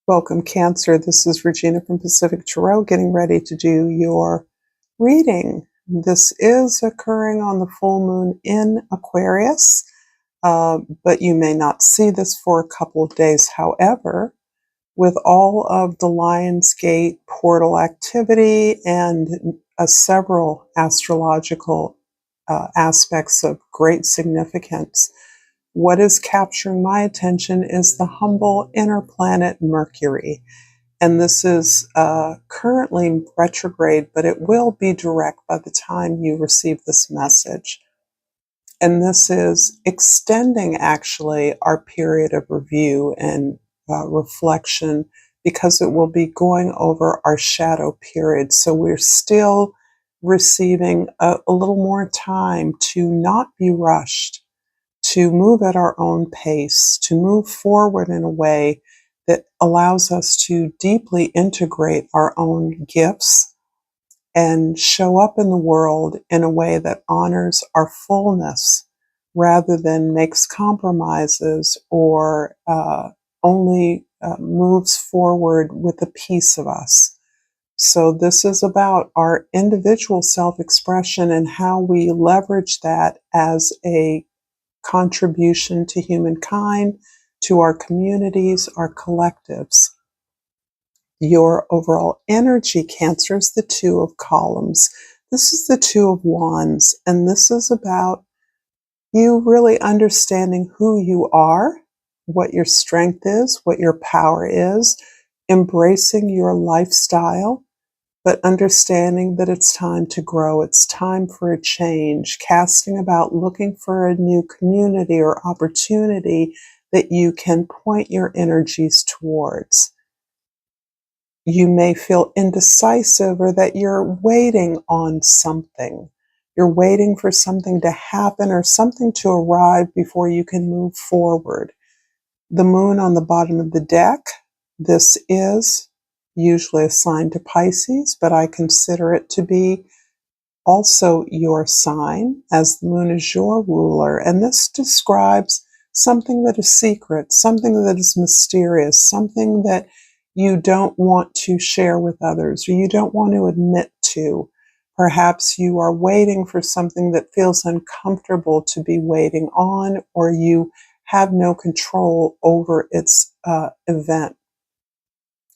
Welcome, Cancer. This is Regina from Pacific Tarot, getting ready to do your reading. This is occurring on the full moon in Aquarius, but you may not see this for a couple of days. However, with all of the Lionsgate portal activity and several astrological aspects of great significance, what is capturing my attention is the humble inner planet Mercury. And this is currently retrograde, but it will be direct by the time you receive this message. And this is extending actually our period of review and reflection, because it will be going over our shadow period. So we're still receiving a little more time to not be rushed, to move at our own pace, to move forward in a way that allows us to deeply integrate our own gifts and show up in the world in a way that honors our fullness rather than makes compromises or only moves forward with a piece of us. So this is about our individual self-expression and how we leverage that as a contribution to humankind, to our communities, our collectives. Your overall energy, Cancer, is the Two of Columns. This is the Two of Wands, and this is about you really understanding who you are, what your strength is, what your power is, embracing your lifestyle, but understanding that it's time to grow, it's time for a change, casting about, looking for a new community or opportunity that you can point your energies towards. You may feel indecisive or that you're waiting on something. You're waiting for something to happen or something to arrive before you can move forward. The moon on the bottom of the deck, this is usually assigned to Pisces, but I consider it to be also your sign, as the moon is your ruler. And this describes something that is secret, something that is mysterious, something that you don't want to share with others or you don't want to admit to. Perhaps you are waiting for something that feels uncomfortable to be waiting on, or you have no control over its event.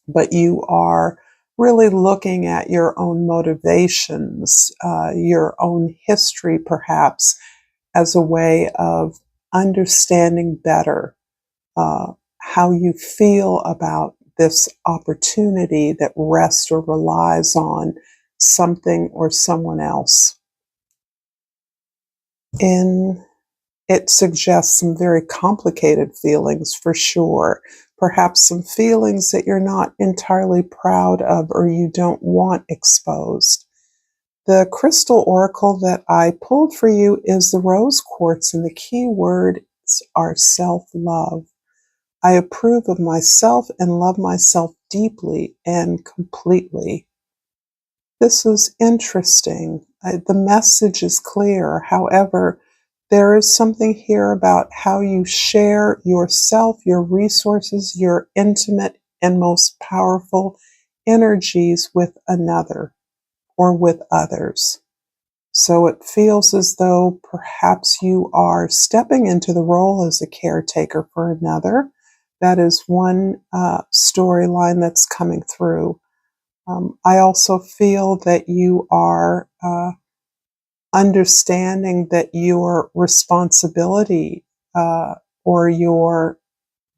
But you are really looking at your own motivations, your own history perhaps, as a way of understanding better how you feel about this opportunity that rests or relies on something or someone else. It suggests some very complicated feelings for sure. Perhaps some feelings that you're not entirely proud of or you don't want exposed. The crystal oracle that I pulled for you is the rose quartz, and the key words are self-love. I approve of myself and love myself deeply and completely. This is interesting. The message is clear. However, there is something here about how you share yourself, your resources, your intimate and most powerful energies with another or with others. So it feels as though perhaps you are stepping into the role as a caretaker for another. That is one storyline that's coming through. I also feel that you are understanding that your responsibility or your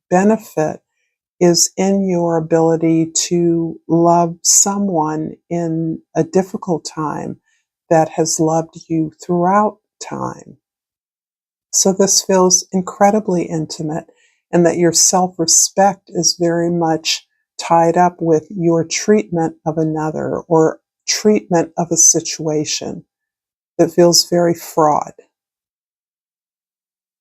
benefit is in your ability to love someone in a difficult time that has loved you throughout time. So this feels incredibly intimate, and that your self-respect is very much tied up with your treatment of another or treatment of a situation that feels very fraught.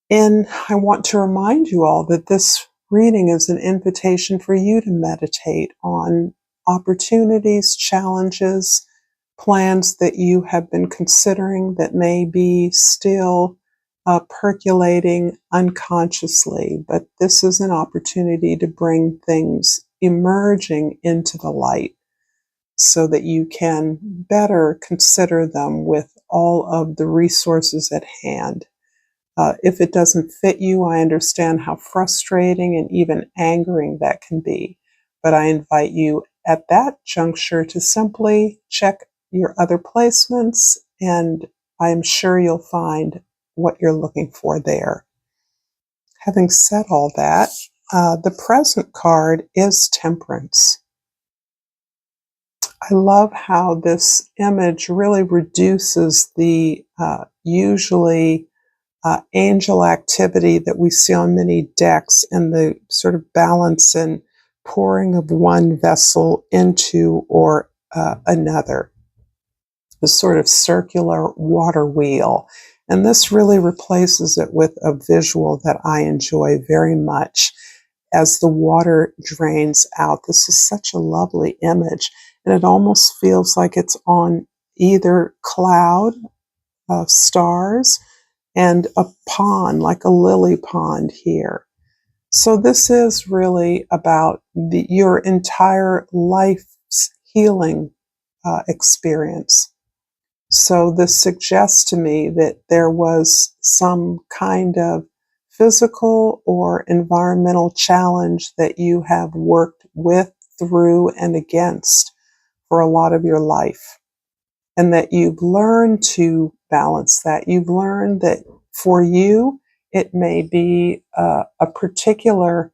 And I want to remind you all that this reading is an invitation for you to meditate on opportunities, challenges, plans that you have been considering that may be still percolating unconsciously. But this is an opportunity to bring things emerging into the light so that you can better consider them with all of the resources at hand. If it doesn't fit you, I understand how frustrating and even angering that can be. But I invite you at that juncture to simply check your other placements, and I'm sure you'll find what you're looking for there. Having said all that, the present card is Temperance. I love how this image really reduces the usually angel activity that we see on many decks and the sort of balance and pouring of one vessel into or another, the sort of circular water wheel. And this really replaces it with a visual that I enjoy very much as the water drains out. This is such a lovely image, and it almost feels like it's on either cloud of stars and a pond, like a lily pond here. So this is really about your entire life's healing experience. So this suggests to me that there was some kind of physical or environmental challenge that you have worked with, through, and against for a lot of your life. And that you've learned to balance that. You've learned that for you, it may be a particular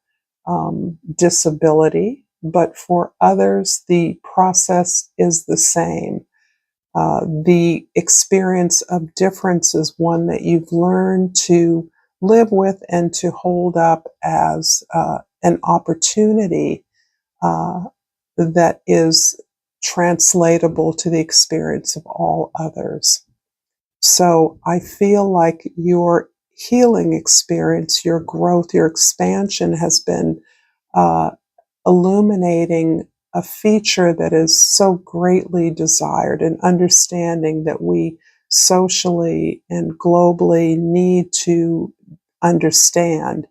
disability, but for others, the process is the same. The experience of difference is one that you've learned to live with and to hold up as an opportunity that is translatable to the experience of all others. So I feel like your healing experience, your growth, your expansion has been illuminating a feature that is so greatly desired, an understanding that we socially and globally need to understand,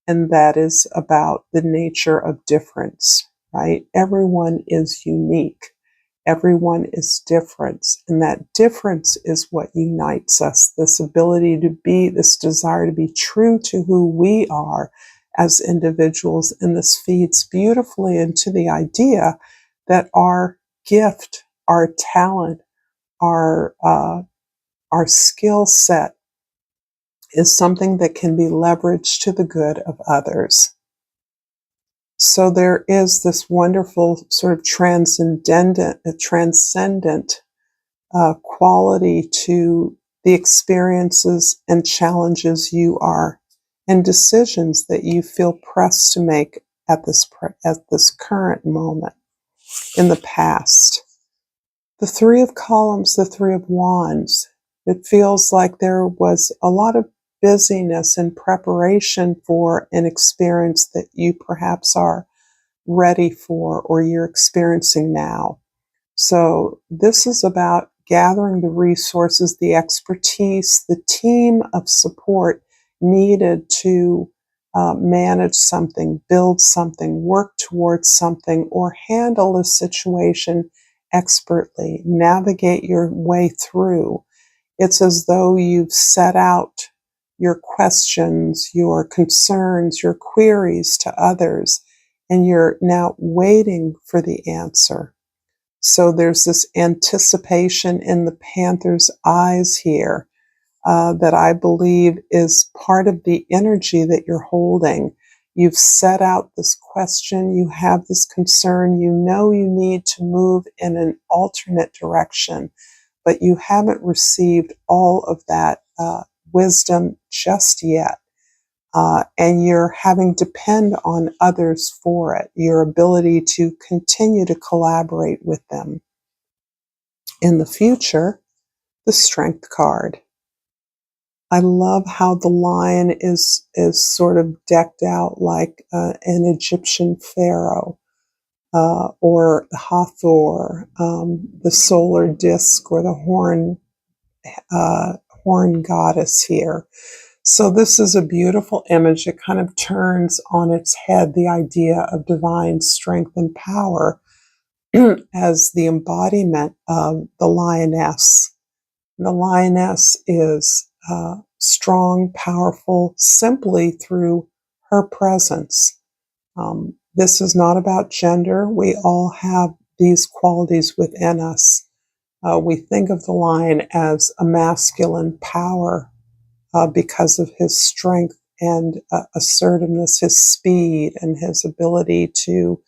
and that is about the nature of difference, right? Everyone is unique. Everyone is different, and that difference is what unites us. This ability to be, this desire to be true to who we are as individuals, and this feeds beautifully into the idea that our gift, our talent, our skill set is something that can be leveraged to the good of others. So there is this wonderful sort of transcendent quality to the experiences and challenges you are, and decisions that you feel pressed to make at this current moment. In the past, the Three of Columns, the Three of Wands, it feels like there was a lot of busyness and preparation for an experience that you perhaps are ready for or you're experiencing now. So this is about gathering the resources, the expertise, the team of support needed to manage something, build something, work towards something, or handle a situation expertly, navigate your way through. It's as though you've set out your questions, your concerns, your queries to others, and you're now waiting for the answer. So there's this anticipation in the panther's eyes here that I believe is part of the energy that you're holding. You've set out this question, you have this concern, you know you need to move in an alternate direction, but you haven't received all of that wisdom just yet. And you're having to depend on others for it, your ability to continue to collaborate with them. In the future, the Strength card. I love how the lion is sort of decked out like an Egyptian pharaoh, or Hathor, the solar disk, or the horn goddess here. So this is a beautiful image. It kind of turns on its head the idea of divine strength and power as the embodiment of the lioness. The lioness is strong, powerful, simply through her presence. This is not about gender. We all have these qualities within us. We think of the lion as a masculine power because of his strength and assertiveness, his speed, and his ability to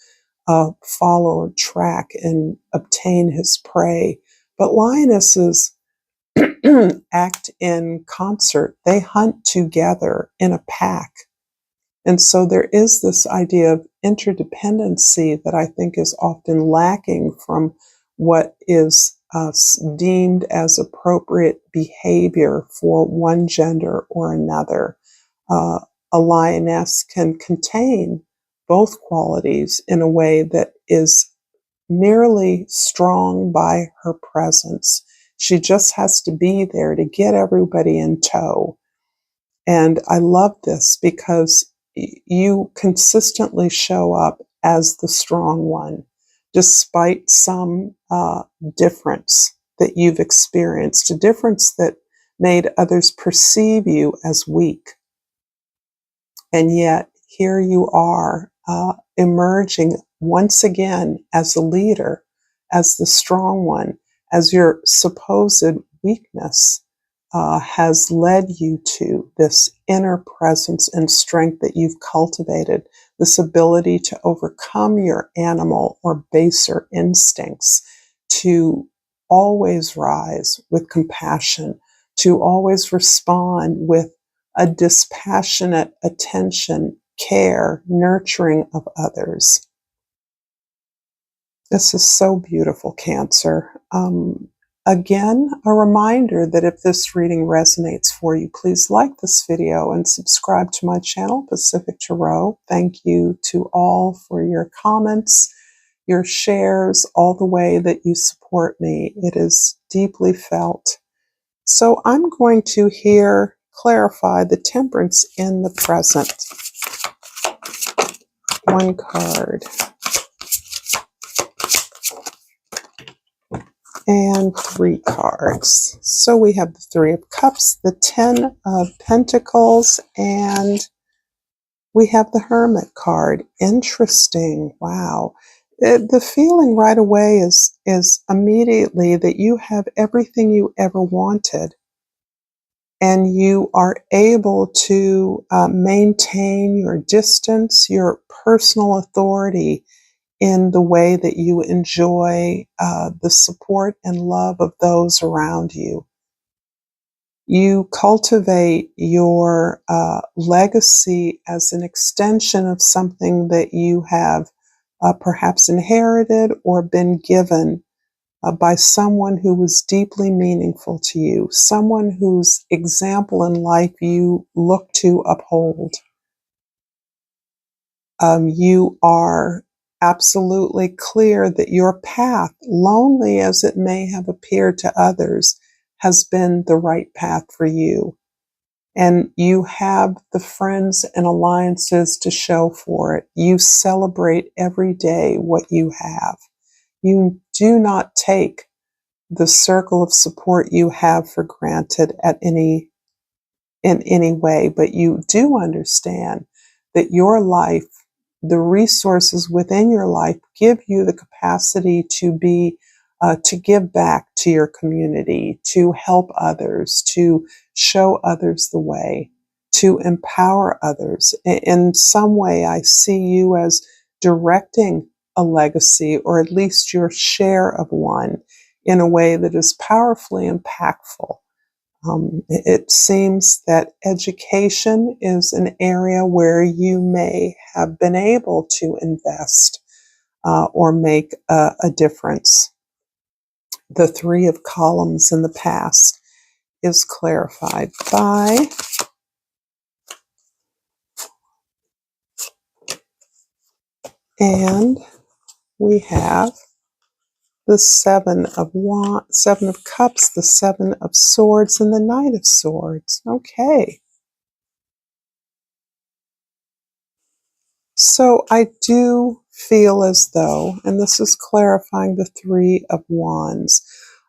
follow, track, and obtain his prey. But lionesses act in concert. They hunt together in a pack. And so there is this idea of interdependency that I think is often lacking from what is deemed as appropriate behavior for one gender or another. Uh, a lioness can contain both qualities in a way that is merely strong by her presence. She just has to be there to get everybody in tow. And I love this because you consistently show up as the strong one, despite some difference that you've experienced, a difference that made others perceive you as weak. And yet, here you are emerging once again as a leader, as the strong one, as your supposed weakness has led you to this inner presence and strength that you've cultivated, this ability to overcome your animal or baser instincts, to always rise with compassion, to always respond with a dispassionate attention, care, nurturing of others. This is so beautiful, Cancer. Again, a reminder that if this reading resonates for you, please like this video and subscribe to my channel, Pacific Tarot. Thank you to all for your comments, your shares, all the way that you support me. It is deeply felt. So I'm going to here clarify the temperance in the present. One card. And 3 cards. So we have the 3 of Cups, the 10 of Pentacles, and we have the Hermit card. Interesting. Wow. The feeling right away is immediately that you have everything you ever wanted, and you are able to maintain your distance, your personal authority, in the way that you enjoy the support and love of those around you. You cultivate your legacy as an extension of something that you have perhaps inherited or been given by someone who was deeply meaningful to you, someone whose example in life you look to uphold. You are absolutely clear that your path, lonely as it may have appeared to others, has been the right path for you. And you have the friends and alliances to show for it. You celebrate every day what you have. You do not take the circle of support you have for granted in any way, but you do understand that your life, the resources within your life, give you the capacity to be to give back to your community, to help others, to show others the way, to empower others. In some way, I see you as directing a legacy, or at least your share of one, in a way that is powerfully impactful. It seems that education is an area where you may have been able to invest or make a difference. The 3 of Columns in the past is clarified by and we have the 7 of Cups, the 7 of Swords, and the Knight of Swords. Okay. So I do feel as though, and this is clarifying the Three of Wands,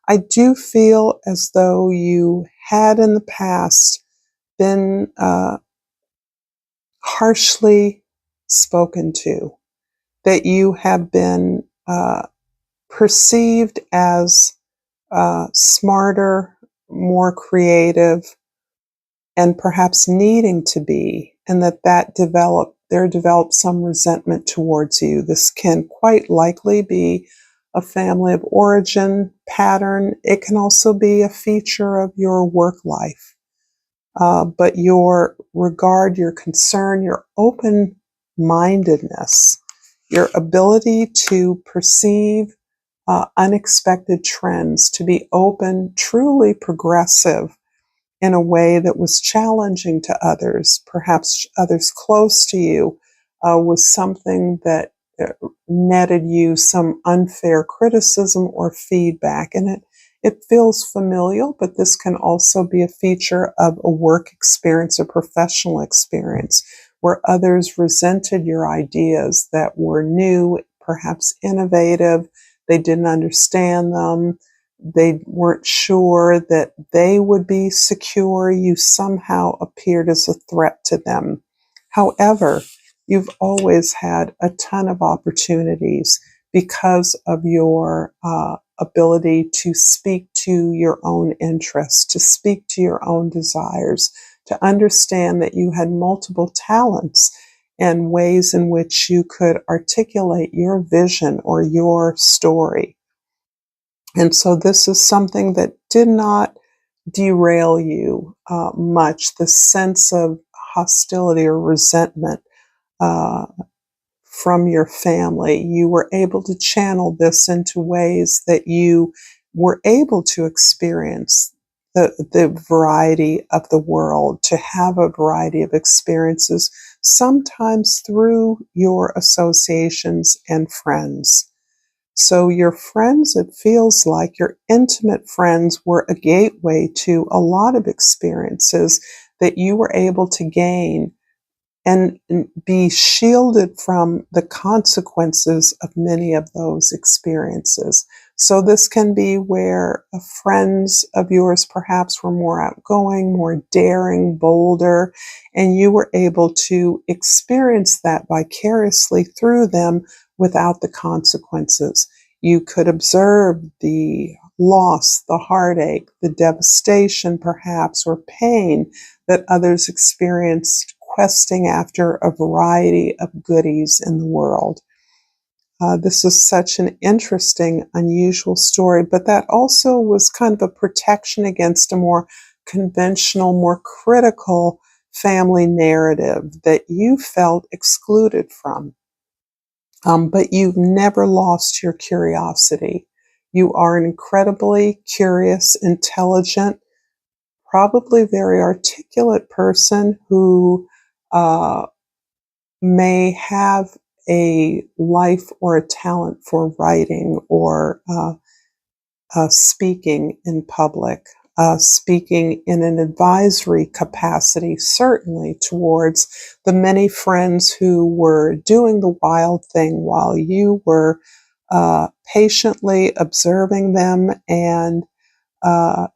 I do feel as though you had in the past been harshly spoken to, that you have been perceived as smarter, more creative, and perhaps needing to be, and there developed some resentment towards you. This can quite likely be a family of origin pattern. It can also be a feature of your work life. But your regard, your concern, your open mindedness, your ability to perceive unexpected trends, to be open, truly progressive in a way that was challenging to others, perhaps others close to you, was something that netted you some unfair criticism or feedback. And it feels familial, but this can also be a feature of a work experience, a professional experience, where others resented your ideas that were new, perhaps innovative. They didn't understand them. They weren't sure that they would be secure. You somehow appeared as a threat to them. However, you've always had a ton of opportunities because of your ability to speak to your own interests, to speak to your own desires, to understand that you had multiple talents and ways in which you could articulate your vision or your story. And so this is something that did not derail you much, the sense of hostility or resentment uh, from your family. You were able to channel this into ways that you were able to experience the variety of the world, to have a variety of experiences, sometimes through your associations and friends. So your friends, it feels like your intimate friends were a gateway to a lot of experiences that you were able to gain and be shielded from the consequences of many of those experiences. So this can be where friends of yours perhaps were more outgoing, more daring, bolder, and you were able to experience that vicariously through them without the consequences. You could observe the loss, the heartache, the devastation perhaps, or pain that others experienced questing after a variety of goodies in the world. This is such an interesting, unusual story, but that also was kind of a protection against a more conventional, more critical family narrative that you felt excluded from. But you've never lost your curiosity. You are an incredibly curious, intelligent, probably very articulate person who uh, may have a life or a talent for writing or speaking in public, speaking in an advisory capacity, certainly towards the many friends who were doing the wild thing while you were patiently observing them and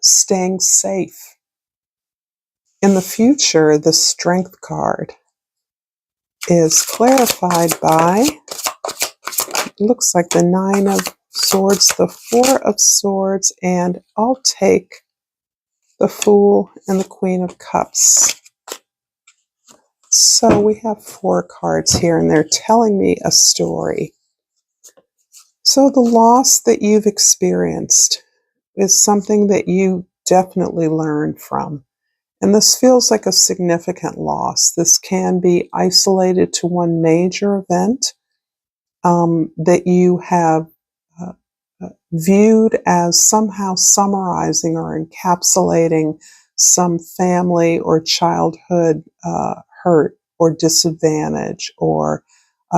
staying safe. In the future, the Strength card is clarified by, looks like the Nine of Swords, the Four of Swords, and I'll take the Fool and the Queen of Cups. So we have four cards here, and they're telling me a story. So the loss that you've experienced is something that you definitely learned from. And this feels like a significant loss. This can be isolated to one major event that you have uh, viewed as somehow summarizing or encapsulating some family or childhood hurt or disadvantage or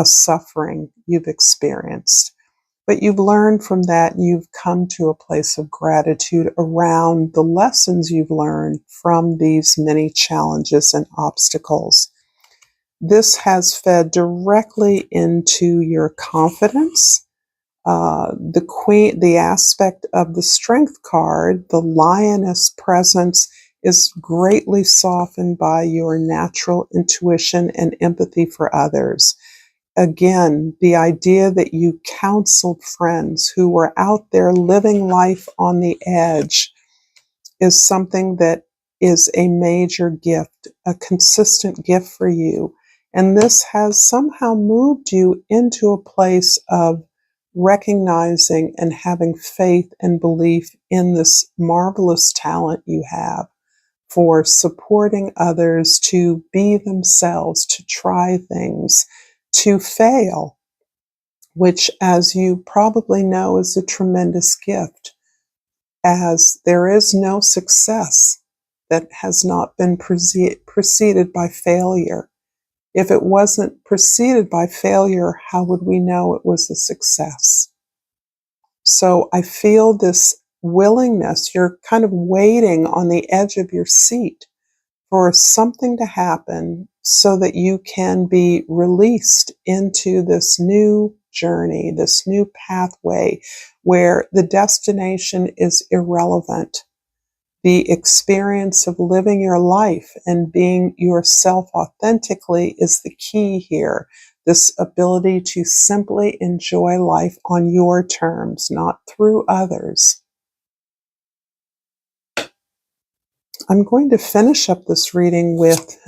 suffering you've experienced. But you've learned from that, and you've come to a place of gratitude around the lessons you've learned from these many challenges and obstacles. This has fed directly into your confidence. The Queen, the aspect of the Strength card, the lioness presence, is greatly softened by your natural intuition and empathy for others. Again, the idea that you counseled friends who were out there living life on the edge is something that is a major gift, a consistent gift for you. And this has somehow moved you into a place of recognizing and having faith and belief in this marvelous talent you have for supporting others to be themselves, to try things, to fail, which, as you probably know, is a tremendous gift, as there is no success that has not been preceded by failure. If it wasn't preceded by failure, how would we know it was a success? So I feel this willingness. You're kind of waiting on the edge of your seat for something to happen so that you can be released into this new journey, this new pathway where the destination is irrelevant. The experience of living your life and being yourself authentically is the key here. This ability to simply enjoy life on your terms, not through others. I'm going to finish up this reading with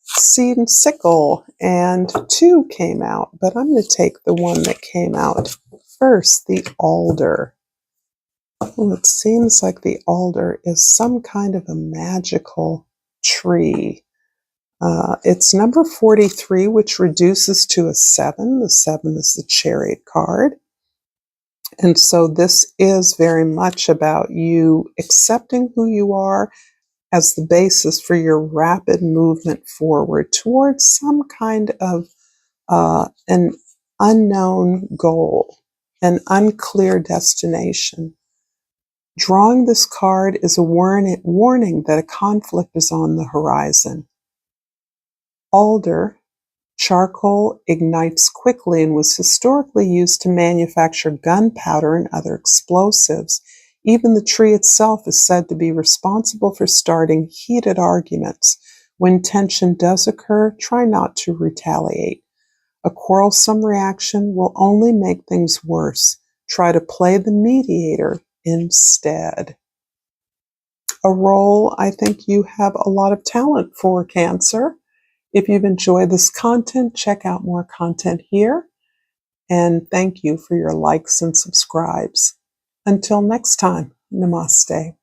Seed and Sickle, and 2 came out, but I'm going to take the one that came out first, the Alder. Well, it seems like the alder is some kind of a magical tree. It's number 43, which reduces to a 7. The 7 is the Chariot card. And so this is very much about you accepting who you are as the basis for your rapid movement forward towards some kind of an unknown goal, an unclear destination. Drawing this card is a warning that a conflict is on the horizon. Alder, charcoal, ignites quickly and was historically used to manufacture gunpowder and other explosives. Even the tree itself is said to be responsible for starting heated arguments. When tension does occur, try not to retaliate. A quarrelsome reaction will only make things worse. Try to play the mediator instead. A role I think you have a lot of talent for, Cancer. If you've enjoyed this content, check out more content here. And thank you for your likes and subscribes. Until next time, namaste.